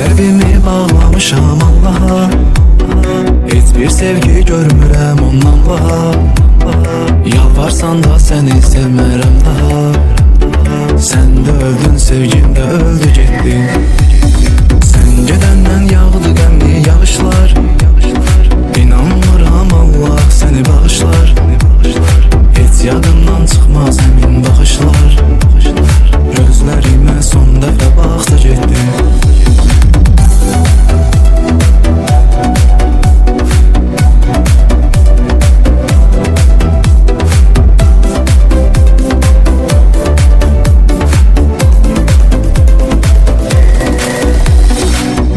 Qəlbimi bağlamışam Allaha, heç bir sevgi görmürəm ondan baha. Yalvarsan da səni sevmərəm daha. Sən də öldün, sevgim də öldü getdi. Sən gedəndən yağdı qəmli yağışlar. İnanmıram Allah səni bağışlar. Heç yadımdan çıxmaz həmin baxışlar. Gözlərimə son dəfə baxdı getdi.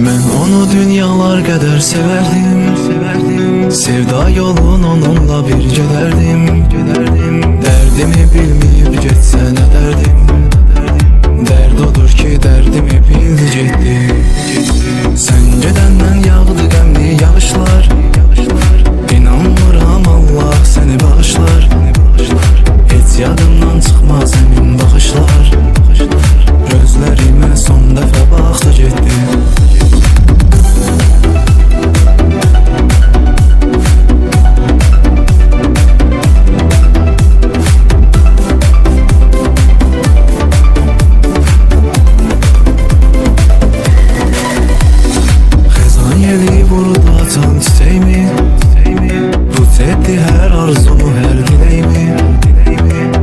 Mən onu dünyalar qədər sevərdim. Sevda yolun onunla bir gedərdim. Dərdimi bilməyib getsə nə dərdim. Dərd odur ki dərdimi bildi getdi. Sən gedəndən yağdı qəmli yağışlar. İnanmıram Allah səni bağışlar. Heç yadımdan çıxmaz həmin baxışlar. Gözlərimə son dəfə baxdı getdi. Can çiçeğimi tut etti her arzumu, her dileğimi.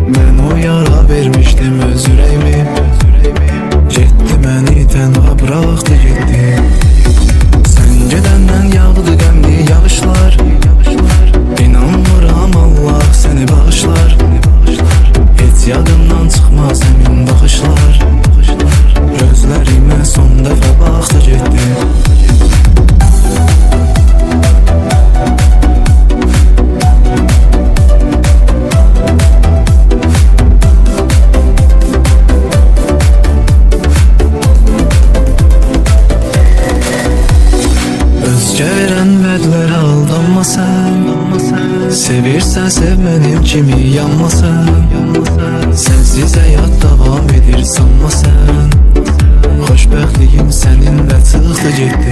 Ben o yara vermiştim öz yüreğimi. Getdi məni tənha bıraktı getdi. Sen gedəndən yağdı qəmli yağışlar. İnanmıram Allah səni bağışlar. Heç yadımdan çıxmaz həmin baxışlar. Gözlərimə son dəfə baxdı getdi. Verən vədlərə aldanma sən. Sevirsən sev mənim kimi yanma sən. Sənsiz həyat davam edir sanma sən. Xoşbəxtliğim səninlə çıxdı getdi.